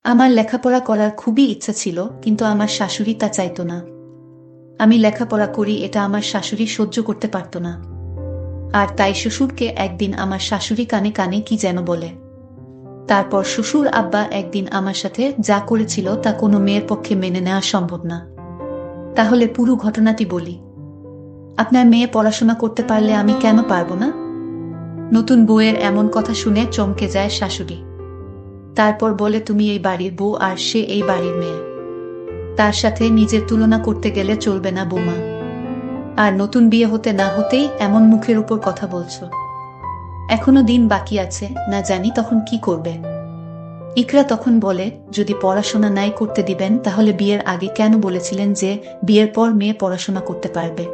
আমার লেখাপড়া করার খুবই ইচ্ছা ছিল, কিন্তু আমার শাশুড়ি তা চাইতো না। আমি লেখাপড়া করি এটা আমার শাশুড়ি সহ্য করতে পারত না। আর তাই শ্বশুরকে একদিন আমার শাশুড়ি কানে কানে কি যেন বলে। তারপর শ্বশুর আব্বা একদিন আমার সাথে যা করেছিল তা কোনো মেয়ের পক্ষে মেনে নেওয়া সম্ভব না। তাহলে পুরো ঘটনাটি বলি। আপনার মেয়ে পড়াশোনা করতে পারলে আমি কেন পারবো না? নতুন বউয়ের এমন কথা শুনে চমকে যায় শাশুড়ি। তারপর বলে, তুমি এই বাড়ির বউ আর সে এই বাড়ির মেয়ে। তার সাথে নিজের তুলনা করতে গেলে চলবে না বৌমা। আর নতুন বিয়ে হতে না হতেই এমন মুখের উপর কথা বলছো। এখনো দিন বাকি আছে, না জানি তখন কি করবে। ইকরা তখন বলে, যদি পড়াশোনা নাই করতে দিবেন তাহলে বিয়ের আগে কেন বলেছিলেন যে বিয়ের পর মেয়ে পড়াশোনা করতে পারবে?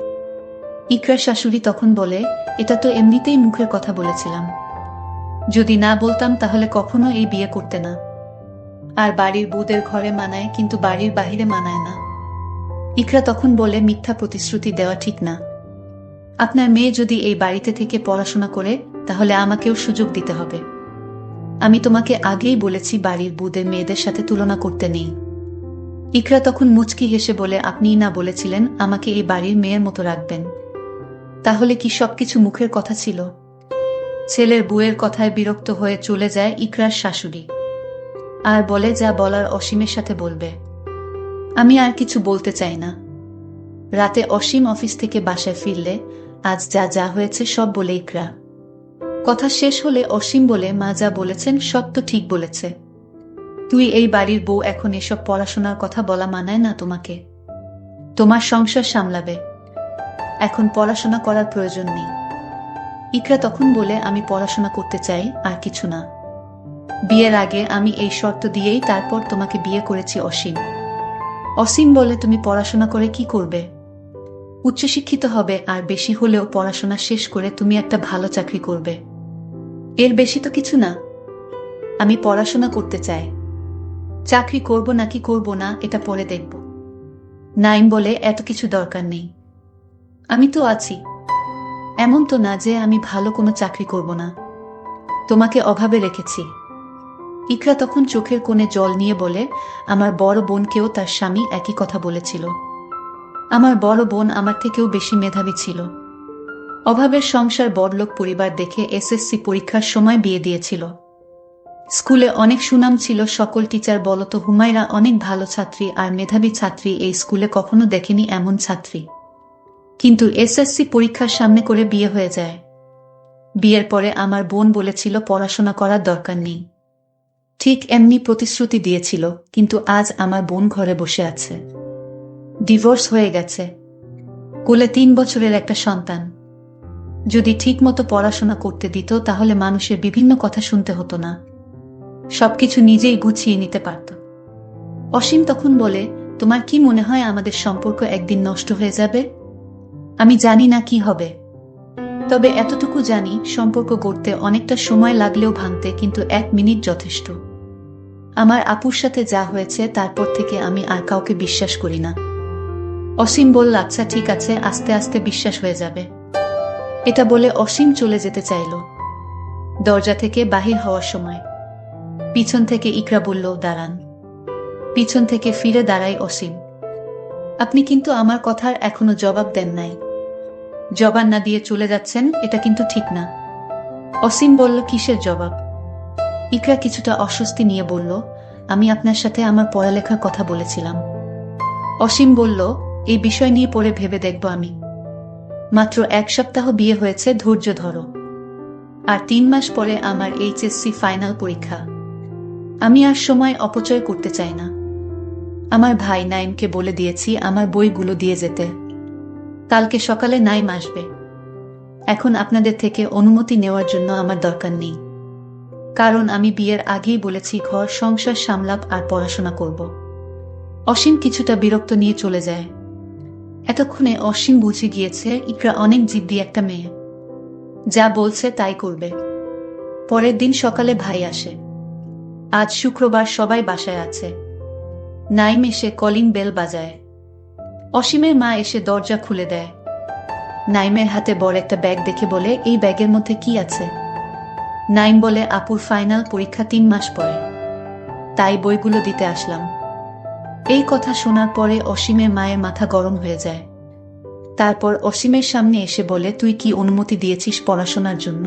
ইকরার শাশুড়ি তখন বলে, এটা তো এমনিতেই মুখের কথা বলেছিলাম। যদি না বলতাম তাহলে কখনো এই বিয়ে করতে না। আর বাড়ির বউদের ঘরে মানায়, কিন্তু বাড়ির বাহিরে মানায় না। ইকরা তখন বলে, মিথ্যা প্রতিশ্রুতি দেওয়া ঠিক না। আপনার মেয়ে যদি এই বাড়িতে থেকে পড়াশোনা করে তাহলে আমাকেও সুযোগ দিতে হবে। আমি তোমাকে আগেই বলেছি বাড়ির বউদের মেয়েদের সাথে তুলনা করতে নেই। ইকরা তখন মুচকি হেসে বলে, আপনিই না বলেছিলেন আমাকে এই বাড়ির মেয়ের মতো রাখবেন? তাহলে কি সবকিছু মুখের কথা ছিল? ছেলের বউয়ের কথায় বিরক্ত হয়ে চলে যায় ইকরার শাশুড়ি। আর বলে, যা বলার অসীমের সাথে বলবে। আমি আর কিছু বলতে চাই না। রাতে অসীম অফিস থেকে বাসায় ফিরলে আজ যা যা হয়েছে সব বলে ইকরা। কথা শেষ হলে অসীম বলে, মা যা বলেছেন সব তো ঠিক বলেছে। তুই এই বাড়ির বউ, এখন এসব পড়াশোনার কথা বলা মানায় না তোমাকে। তোমার সংসার সামলাবে, এখন পড়াশোনা করার প্রয়োজন নেই। ইকরা তখন বলে, আমি পড়াশোনা করতে চাই, আর কিছু না। বিয়ের আগে আমি এই শর্ত দিয়েই তারপর তোমাকে বিয়ে করেছি অসীম। অসীম বলে, তুমি পড়াশোনা করে কি করবে? উচ্চশিক্ষিত হবে, আর বেশি হলেও পড়াশোনা শেষ করে তুমি একটা ভালো চাকরি করবে। এর বেশি তো কিছু না। আমি পড়াশোনা করতে চাই। চাকরি করব নাকি করব না এটা পরে দেখব। নাইম বলে, এত কিছু দরকার নেই। আমি তো আছি। এমন তো না যে আমি ভালো কোনো চাকরি করব না। তোমাকে অভাবে রেখেছি। ইকরা তখন চোখের কোণে জল নিয়ে বলে, আমার বড় বোনকেও তার স্বামী একই কথা বলেছিল। আমার বড় বোন আমার থেকেও বেশি মেধাবী ছিল। অভাবের সংসার, বড়লোক পরিবার দেখে এসএসসি পরীক্ষার সময় বিয়ে দিয়েছিল। স্কুলে অনেক সুনাম ছিল, সকল টিচার বলতো হুমায়রা অনেক ভালো ছাত্রী আর মেধাবী ছাত্রী, এই স্কুলে কখনো দেখেনি এমন ছাত্রী। কিন্তু এসএসসি পরীক্ষার সামনে করে বিয়ে হয়ে যায়। বিয়ের পরে আমার বোন বলেছিল পড়াশোনা করার দরকার নেই। ঠিক এমনি প্রতিশ্রুতি দিয়েছিল, কিন্তু আজ আমার বোন ঘরে বসে আছে। ডিভোর্স হয়ে গেছে, কোলে 3 বছরের একটা সন্তান। যদি ঠিকমতো পড়াশোনা করতে দিত তাহলে মানুষের বিভিন্ন কথা শুনতে হতো না, সবকিছু নিজেই গুছিয়ে নিতে পারত। অসীম তখন বলে, তোমার কি মনে হয় আমাদের সম্পর্ক একদিন নষ্ট হয়ে যাবে? আমি জানি না কি হবে, তবে এতটুকু জানি সম্পর্ক গড়তে অনেকটা সময় লাগলেও ভাঙতে কিন্তু 1 মিনিট যথেষ্ট। আমার আপুর সাথে যা হয়েছে তারপর থেকে আমি আর কাউকে বিশ্বাস করি না। অসীম বলল, আচ্ছা ঠিক আছে, আস্তে আস্তে বিশ্বাস হয়ে যাবে। এটা বলে অসীম চলে যেতে চাইল। দরজা থেকে বাহির হওয়ার সময় পিছন থেকে ইকরা বলল, দাঁড়ান। পিছন থেকে ফিরে দাঁড়ায় অসীম। আপনি কিন্তু আমার কথার এখনো জবাব দেন নাই। জবাব না দিয়ে চলে যাচ্ছেন, এটা কিন্তু ঠিক না। অসীম বলল, কিসের জবাব? ইকরা কিছুটা অস্বস্তি নিয়ে বলল, আমি আপনার সাথে আমার পড়ালেখার কথা বলেছিলাম। অসীম বলল, এই বিষয় নিয়ে পরে ভেবে দেখব আমি। মাত্র 1 সপ্তাহ বিয়ে হয়েছে, ধৈর্য ধরো। আর 3 মাস পরে আমার এইচএসসি ফাইনাল পরীক্ষা। আমি আর সময় অপচয় করতে চাই না। আমার ভাই নাইমকে বলে দিয়েছি আমার বইগুলো দিয়ে যেতে। কালকে সকালে নাইম আসবে। এখন আপনাদের থেকে অনুমতি নেওয়ার জন্য আমার দরকার নেই, কারণ আমি বিয়ের আগেই বলেছি ঘর সংসার সামলাপ আর পড়াশোনা করব। অসীম কিছুটা বিরক্ত নিয়ে চলে যায়। এতক্ষণে অসীম বুঝে গিয়েছে ইকরা অনেক জিদ্দি একটা মেয়ে, যা বলছে তাই করবে। পরের দিন সকালে ভাই আসে। আজ শুক্রবার, সবাই বাসায় আছে। নাইম এসে কলিং বেল বাজায়। অসীমের মা এসে দরজা খুলে দেয়। নাইমের হাতে বড় একটা ব্যাগ দেখে বলে, এই ব্যাগের মধ্যে কি আছে? নাইম বলে, আপুর ফাইনাল পরীক্ষা 3 মাস পরে, তাই বইগুলো দিতে আসলাম। এই কথা শোনার পরে অসীমের মায়ের মাথা গরম হয়ে যায়। তারপর অসীমের সামনে এসে বলে, তুই কি অনুমতি দিয়েছিস পড়াশোনার জন্য?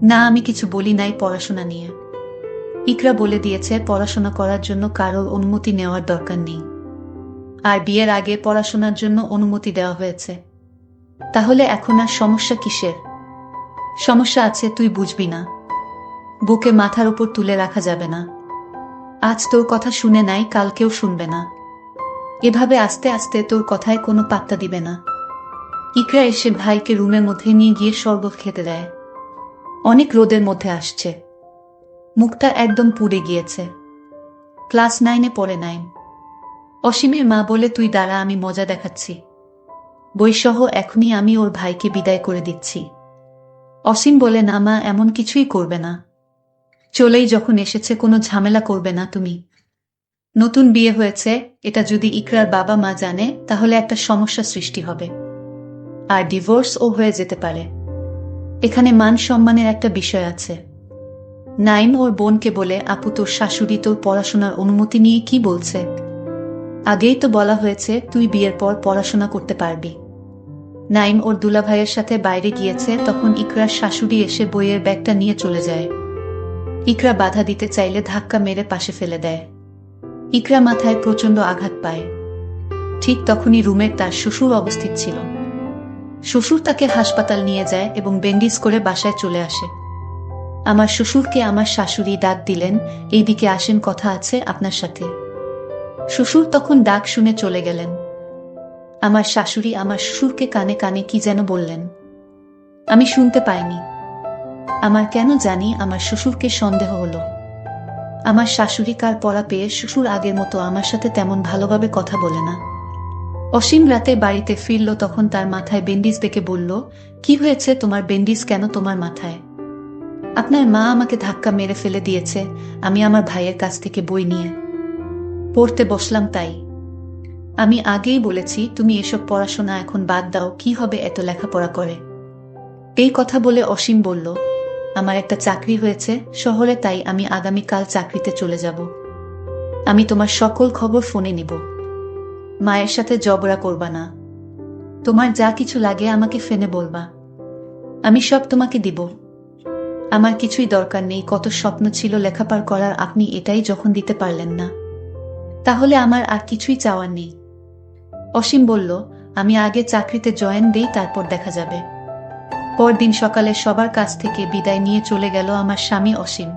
না, আমি কিছু বলি নাই পড়াশোনা নিয়ে। ইকরা বলে দিয়েছে পড়াশোনা করার জন্য কারোর অনুমতি নেওয়ার দরকার নেই। আর বিয়ের আগে পড়াশোনার জন্য অনুমতি দেওয়া হয়েছে। তাহলে এখন আর সমস্যা কিসের? সমস্যা আছে, তুই বুঝবি না। বুকে মাথার উপর তুলে রাখা যাবে না। আজ তোর কথা শুনে নাই, কালকেও শুনবে না। এভাবে আস্তে আস্তে তোর কথায় কোনো পাত্তা দিবে না। ইকরা এসে ভাইকে রুমের মধ্যে নিয়ে গিয়ে শরবত খেতে দেয়। অনেক রোদের মধ্যে আসছে, মুখটা একদম পুড়ে গিয়েছে। ক্লাস 9-এ পড়ে 9। অসীমের মা বলে, তুই দাঁড়া, আমি মজা দেখাচ্ছি। বইসহ এখনই আমি ওর ভাইকে বিদায় করে দিচ্ছি। অসীম বলে, না মা, এমন কিছুই করবে না। চলেই যখন এসেছে কোনো ঝামেলা করবে না তুমি। নতুন বিয়ে হয়েছে, এটা যদি ইকরার বাবা মা জানে তাহলে একটা সমস্যা সৃষ্টি হবে, আর ডিভোর্সও হয়ে যেতে পারে। এখানে মান সম্মানের একটা বিষয় আছে। নাইম ওর বোনকে বলে, আপু, তোর শাশুড়ি তোর পড়াশোনার অনুমতি নিয়ে কি বলছে? আগেই তো বলা হয়েছে তুই বিয়ের পর পড়াশোনা করতে পারবি। নাইম ওর দুলাভাইয়ের সাথে বাইরে গিয়েছে, তখন ইকরার শাশুড়ি এসে বইয়ের ব্যাগটা নিয়ে চলে যায়। ইকরা বাধা দিতে চাইলে ধাক্কা মেরে পাশে ফেলে দেয়। ইকরা মাথায় প্রচণ্ড আঘাত পায়। ঠিক তখনই রুমের তার শ্বশুর অবস্থিত ছিল। শ্বশুর তাকে হাসপাতাল নিয়ে যায় এবং ব্যান্ডেজ করে বাসায় চলে আসে। আমার শ্বশুরকে আমার শাশুড়ি ডাক দিলেন, এইদিকে আসেন, কথা আছে আপনার সাথে। শ্বশুর তখন ডাক শুনে চলে গেলেন। আমার শাশুড়ি আমার শ্বশুরকে কানে কানে কি যেন বললেন। আমি শুনতে পাইনি। আমার কেন জানি আমার শ্বশুরকে সন্দেহ হলো। আমার শাশুড়ি কার পড়া পেয়ে শ্বশুর আগের মতো আমার সাথে তেমন ভালোভাবে কথা বলে না। অসীম রাতে বাড়িতে ফিরল, তখন তার মাথায় ব্যান্ডেজ দেখে বলল, কি হয়েছে তোমার? ব্যান্ডেজ কেন তোমার মাথায়? আপনার মা আমাকে ধাক্কা মেরে ফেলে দিয়েছে, আমি আমার ভাইয়ের কাছ থেকে বই নিয়ে পড়তে বসলাম তাই। আমি আগেই বলেছি তুমি এসব পড়াশোনা এখন বাদ দাও, কি হবে এত লেখাপড়া করে? এই কথা বলে অসীম বলল, আমার একটা চাকরি হয়েছে শহরে, তাই আমি আগামীকাল চাকরিতে চলে যাব। আমি তোমার সকল খবর ফোনে নিব। মায়ের সাথে ঝগড়া করবা না। তোমার যা কিছু লাগে আমাকে ফোনে বলবা, আমি সব তোমাকে দিব। আমার কিছুই দরকার নেই। কত স্বপ্ন ছিল লেখাপড়া করার, আপনি এটাই যখন দিতে পারলেন না, তাহলে আমার আর কিছুই চাওয়ার নেই। অসীম বলল, আমি আগে চাকরিতে জয়েন দেই, তারপর দেখা যাবে। পরদিন সকালে সবার কাছ থেকে বিদায় নিয়ে চলে গেল আমার স্বামী অসীম।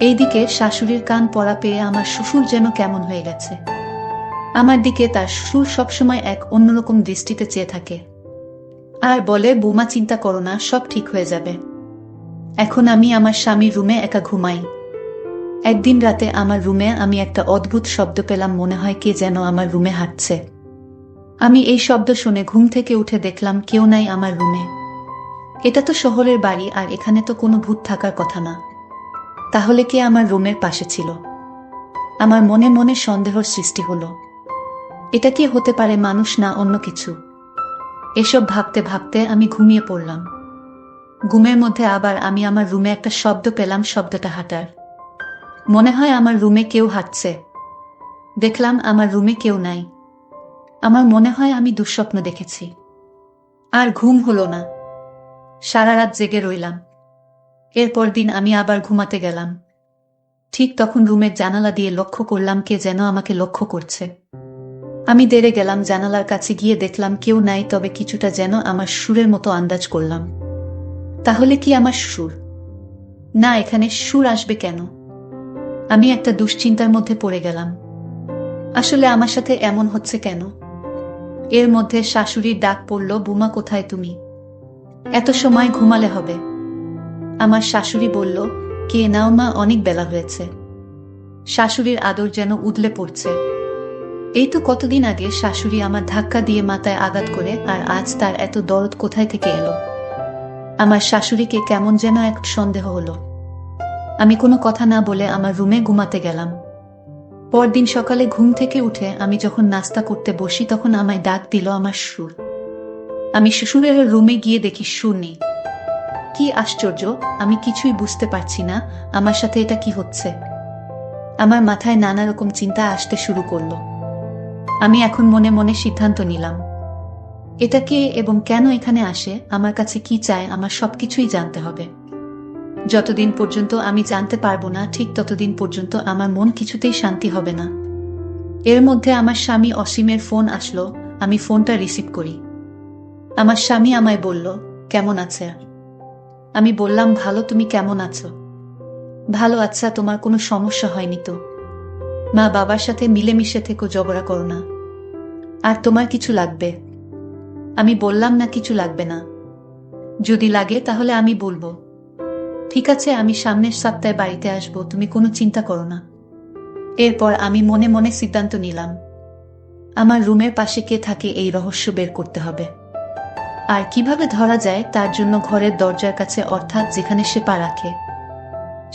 এইদিকে শাশুড়ির কান পড়া পেয়ে আমার শ্বশুর যেন কেমন হয়ে গেছে। আমার দিকে তার শ্বশুর সবসময় এক অন্যরকম দৃষ্টিতে চেয়ে থাকে আর বলে, বৌমা চিন্তা করো না, সব ঠিক হয়ে যাবে। এখন আমি আমার স্বামীর রুমে একা ঘুমাই। একদিন রাতে আমার রুমে আমি একটা অদ্ভুত শব্দ পেলাম, মনে হয় কে যেন আমার রুমে হাঁটছে। আমি এই শব্দ শুনে ঘুম থেকে উঠে দেখলাম কেউ নাই আমার রুমে। এটা তো শহরের বাড়ি, আর এখানে তো কোনো ভূত থাকার কথা না। তাহলে কে আমার রুমের পাশে ছিল? আমার মনে মনে সন্দেহের সৃষ্টি হলো। এটা কি হতে পারে, মানুষ না অন্য কিছু? এসব ভাবতে ভাবতে আমি ঘুমিয়ে পড়লাম। ঘুমের মধ্যে আবার আমি আমার রুমে একটা শব্দ পেলাম, শব্দটা হাঁটার। মনে হয় আমার রুমে কেউ হাঁটছে। দেখলাম আমার রুমে কেউ নাই। আমার মনে হয় আমি দুঃস্বপ্ন দেখেছি। আর ঘুম হলো না। সারা রাত জেগে রইলাম। এরপর দিন আমি আবার ঘুমাতে গেলাম। ঠিক তখন রুমের জানালা দিয়ে লক্ষ্য করলাম কে যেন আমাকে লক্ষ্য করছে। আমি দেরে গেলাম, জানালার কাছে গিয়ে দেখলাম কেউ নাই, তবে কিছুটা যেন আমার সুরের মতো আন্দাজ করলাম। তাহলে কি আমার সুর? না, এখানে সুর আসবে কেন? আমি একটা দুশ্চিন্তার মধ্যে পড়ে গেলাম। আসলে আমার সাথে এমন হচ্ছে কেন? এর মধ্যে শাশুড়ির ডাক পড়ল, বুমা কোথায় তুমি? এত সময় ঘুমালে হবে। আমার শাশুড়ি বলল, কে নাও মা, অনেক বেলা হয়েছে। শাশুড়ির আদর যেন উদলে পড়ছে। এই তো কতদিন আগে শাশুড়ি আমার ধাক্কা দিয়ে মাথায় আঘাত করে, আর আজ তার এত দরদ কোথায় থেকে এলো? আমার শাশুড়িকে কেমন যেন এক সন্দেহ হলো। আমি কোনো কথা না বলে আমার রুমে ঘুমাতে গেলাম। পরদিন সকালে ঘুম থেকে উঠে আমি যখন নাস্তা করতে বসি, তখন আমায় ডাক দিল আমার শ্বশুর। আমি শ্বশুরের রুমে গিয়ে দেখি শ্বশুর নেই। কি আশ্চর্য, আমি কিছুই বুঝতে পারছি না, আমার সাথে এটা কি হচ্ছে? আমার মাথায় নানা রকম চিন্তা আসতে শুরু করলো। আমি এখন মনে মনে সিদ্ধান্ত নিলাম, এটা কে এবং কেন এখানে আসে, আমার কাছে কি চায়, আমার সবকিছুই জানতে হবে। যতদিন পর্যন্ত আমি জানতে পারবো না, ঠিক ততদিন পর্যন্ত আমার মন কিছুতেই শান্তি হবে না। এর মধ্যে আমার স্বামী অসীমের ফোন আসলো। আমি ফোনটা রিসিভ করি। আমার স্বামী আমায় বলল, কেমন আছে? আমি বললাম, ভালো, তুমি কেমন আছো? ভালো। আচ্ছা, তোমার কোনো সমস্যা হয়নি তো? মা বাবার সাথে মিলেমিশে থেকো, ঝগড়া করো না। আর তোমার কিছু লাগবে? আমি বললাম, না, কিছু লাগবে না। যদি লাগে তাহলে আমি বলবো। ঠিক আছে, আমি সামনের সপ্তাহে বাড়িতে আসবো, তুমি কোনো চিন্তা করো না। এরপর আমি মনে মনে সিদ্ধান্ত নিলাম, আমার রুমের পাশে কে থাকে এই রহস্য বের করতে হবে। আর কিভাবে ধরা যায় তার জন্য ঘরের দরজার কাছে, অর্থাৎ যেখানে সে পা রাখে,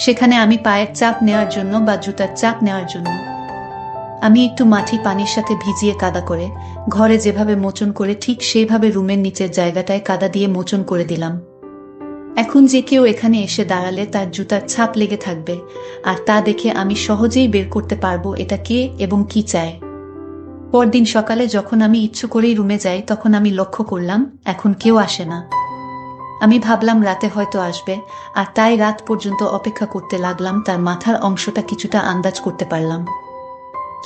সেখানে আমি পায়ের চাপ নেওয়ার জন্য বা জুতার চাপ নেওয়ার জন্য আমি একটু মাটি পানির সাথে ভিজিয়ে কাদা করে ঘরে যেভাবে মোচন করে, ঠিক সেইভাবে রুমের নিচের জায়গাটায় কাদা দিয়ে মোচন করে দিলাম। এখন যে কেউ এখানে এসে দাঁড়ালে তার জুতার ছাপ লেগে থাকবে, আর তা দেখে আমি সহজেই বের করতে পারবো এটা কে এবং কি চায়। পরদিন সকালে যখন আমি ইচ্ছে করেই রুমে যাই, তখন আমি লক্ষ্য করলাম এখন কেউ আসে না। আমি ভাবলাম রাতে হয়তো আসবে, আর তাই রাত পর্যন্ত অপেক্ষা করতে লাগলাম। তার মাথার অংশটা কিছুটা আন্দাজ করতে পারলাম,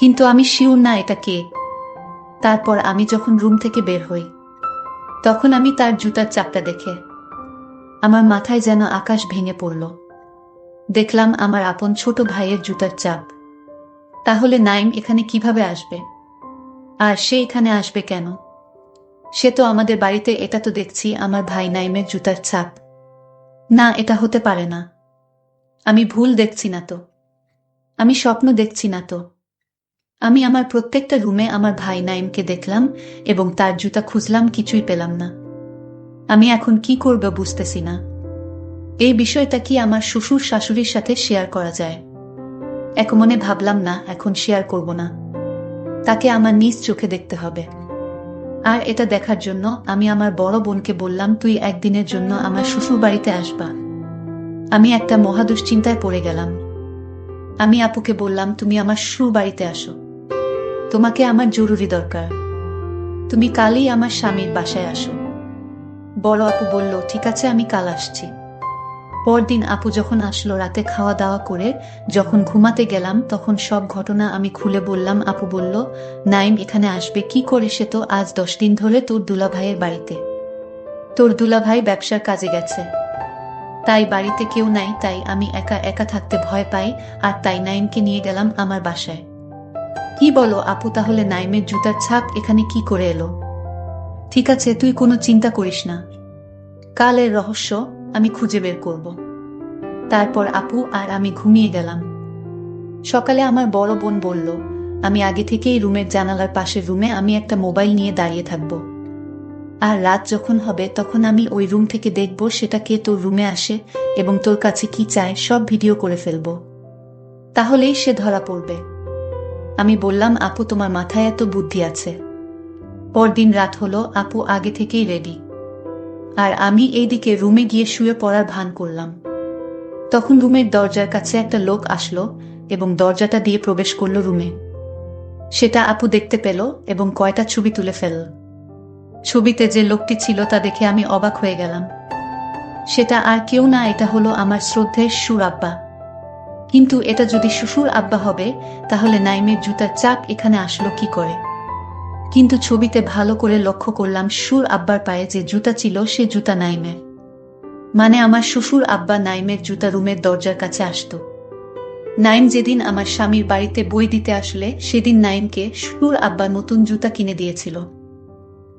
কিন্তু আমি শিওর না এটা কে। তারপর আমি যখন রুম থেকে বের হই, তখন আমি তার জুতার চাপটা দেখে আমার মাথায় যেন আকাশ ভেঙে পড়ল। দেখলাম আমার আপন ছোট ভাইয়ের জুতার চাপ। তাহলে নাইম এখানে কিভাবে আসবে? আর সে এখানে আসবে কেন? সে তো আমাদের বাড়িতে, এটা তো দেখছি আমার ভাই নাইমের জুতার ছাপ। না, এটা হতে পারে না। আমি ভুল দেখছি না তো? আমি স্বপ্ন দেখছি না তো? আমি আমার প্রত্যেকটা রুমে আমার ভাই নাইমকে দেখলাম এবং তার জুতা খুঁজলাম, কিছুই পেলাম না। আমি এখন কি করব বুঝতেছি না। এই বিষয়টা কি আমার শ্বশুর শাশুড়ির সাথে শেয়ার করা যায়? এক মনে ভাবলাম, না, এখন শেয়ার করব না। তাকে আমার নিজ চোখে দেখতে হবে। আর এটা দেখার জন্য আমি আমার বড় বোনকে বললাম, তুই একদিনের জন্য আমার শ্বশুর বাড়িতে আসবা। আমি একটা মহা দুশ্চিন্তায় পড়ে গেলাম। আমি আপুকে বললাম, তুমি আমার শ্বশুর বাড়িতে আসো, তোমাকে আমার জরুরি দরকার। তুমি কালই আমার স্বামীর বাসায় আসো। বড় আপু বলল, ঠিক আছে, আমি কাল আসছি। পরদিন আপু যখন আসলো, রাতে খাওয়া দাওয়া করে যখন ঘুমাতে গেলাম, তখন সব ঘটনা আমি খুলে বললাম। আপু বলল, নাইম এখানে আসবে কি করে? সে তো আজ 10 দিন ধরে তোর দুলাভাইয়ের বাড়িতে। তোর দুলাভাই ব্যবসার কাজে গেছে, তাই বাড়িতে কেউ নাই, তাই আমি একা একা থাকতে ভয় পাই, আর তাই নাইমকে নিয়ে গেলাম আমার বাসায়। কি বলো আপু, তাহলে নাইমের জুতার ছাপ এখানে কি করে এলো? ঠিক আছে, তুই কোনো চিন্তা করিস না, কালের রহস্য আমি খুঁজে বের করব। তারপর আপু আর আমি ঘুমিয়ে গেলাম। সকালে আমার বড় বোন বলল, আমি আগে থেকেই রুমের জানালার পাশের রুমে আমি একটা মোবাইল নিয়ে দাঁড়িয়ে থাকব, আর রাত যখন হবে তখন আমি ওই রুম থেকে দেখব সেটা কে তোর রুমে আসে এবং তোর কাছে কি চায় সব ভিডিও করে ফেলব, তাহলেই সে ধরা পড়বে। আমি বললাম, আপু তোমার মাথায় এত বুদ্ধি আছে। পরদিন রাত হলো, আপু আগে থেকেই রেডি, আর আমি এইদিকে রুমে গিয়ে শুয়ে পড়ার ভান করলাম। তখন রুমের দরজার কাছে একটা লোক আসলো এবং দরজাটা দিয়ে প্রবেশ করলো রুমে। সেটা আপু দেখতে পেল এবং কয়টা ছবি তুলে ফেলল। ছবিতে যে লোকটি ছিল তা দেখে আমি অবাক হয়ে গেলাম। সেটা আর কেউ না, এটা হলো আমার শ্রদ্ধেয় শ্বশুর আব্বা। কিন্তু এটা যদি শ্বশুর আব্বা হবে, তাহলে নাইমের জুতার চাপ এখানে আসলো কি করে? কিন্তু ছবিতে ভালো করে লক্ষ্য করলাম, শ্বশুর আব্বার পায়ে যে জুতা ছিল সে জুতা নাইমের। মানে আমার শ্বশুর আব্বা নাইমের জুতা রুমের দরজার কাছে আসতো। নাইম যেদিন আমার স্বামীর বাড়িতে বই দিতে আসলে, সেদিন নাইমকে শ্বশুর আব্বা নতুন জুতা কিনে দিয়েছিল,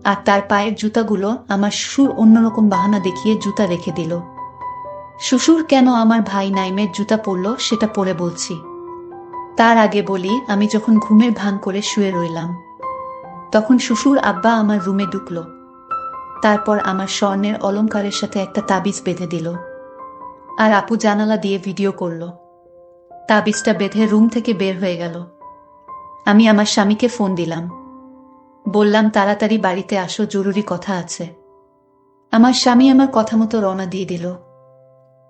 আর তার পায়ের জুতাগুলো আমার শ্বশুর অন্যরকম বাহানা দেখিয়ে জুতা রেখে দিল। শ্বশুর কেন আমার ভাই নাইমের জুতা পরল সেটা পরে বলছি। তার আগে বলি, আমি যখন ঘুমের ভান করে শুয়ে রইলাম, তখন শ্বশুর আব্বা আমার রুমে ঢুকল। তারপর আমার স্বর্ণের অলংকারের সাথে একটা তাবিজ বেঁধে দিল, আর আপু জানালা দিয়ে ভিডিও করল। তাবিজটা বেঁধে রুম থেকে বের হয়ে গেল। আমি আমার স্বামীকে ফোন দিলাম, বললাম তাড়াতাড়ি বাড়িতে আসো, জরুরি কথা আছে। আমার স্বামী আমার কথা মতো রওনা দিয়ে দিল।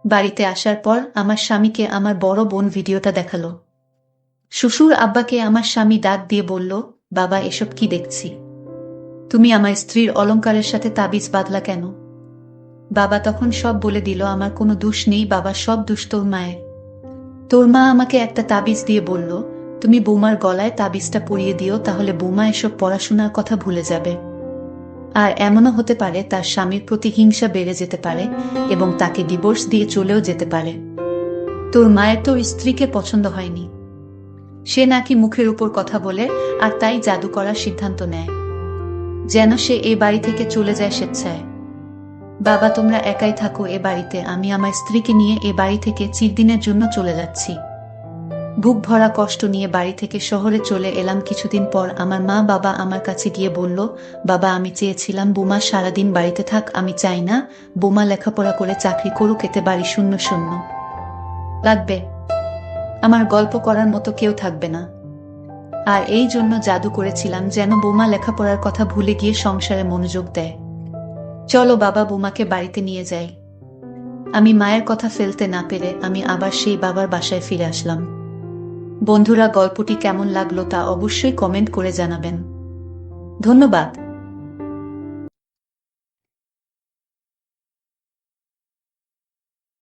বাড়িতে আসার পর আমার স্বামীকে আমার বড় বোন ভিডিওটা দেখালো। শ্বশুর আব্বাকে আমার স্বামী ডাক দিয়ে বলল, বাবা এসব কি দেখছি? তুমি আমার স্ত্রীর অলংকারের সাথে তাবিজ বাঁধলা কেন? বাবা তখন সব বলে দিল, আমার কোনো দোষ নেই বাবা, সব দোষ তোর মায়ের। তোর মা আমাকে একটা তাবিজ দিয়ে বলল, তুমি বৌমার গলায় তাবিজটা পরিয়ে দিও, তাহলে বৌমা এসব পড়াশোনার কথা ভুলে যাবে। আর এমনও হতে পারে তার স্বামীর প্রতি হিংসা বেড়ে যেতে পারে এবং তাকে ডিভোর্স দিয়ে চলেও যেতে পারে। তোর মায়ের তোর স্ত্রীকে পছন্দ হয়নি, সে নাকি মুখের উপর কথা বলে, আর তাই জাদু করার সিদ্ধান্ত নেয় যেন সে এ বাড়ি থেকে চলে যায় স্বেচ্ছায়। বাবা তোমরা একাই থাকো এ বাড়িতে, আমি আমার স্ত্রীকে নিয়ে এ বাড়ি থেকে চিরদিনের জন্য চলে যাচ্ছি। বুক ভরা কষ্ট নিয়ে বাড়ি থেকে শহরে চলে এলাম। কিছুদিন পর আমার মা বাবা আমার কাছে গিয়ে বলল, বাবা আমি চেয়েছিলাম বোমা সারাদিন বাড়িতে থাক, আমি চাই না বোমা লেখাপড়া করে চাকরি করুক, এতে বাড়ি শূন্য শূন্য লাগবে, আমার গল্প করার মতো কেউ থাকবে না। আর এই জন্য জাদু করেছিলাম যেন বোমা লেখাপড়ার কথা ভুলে গিয়ে সংসারে মনোযোগ দেয়। চলো বাবা বোমাকে বাড়িতে নিয়ে যাই। আমি মায়ের কথা ফেলতে না পেরে আমি আবার সেই বাবার বাসায় ফিরে আসলাম। বন্ধুরা, গল্পটি কেমন লাগলো তা অবশ্যই কমেন্ট করে জানাবেন। ধন্যবাদ।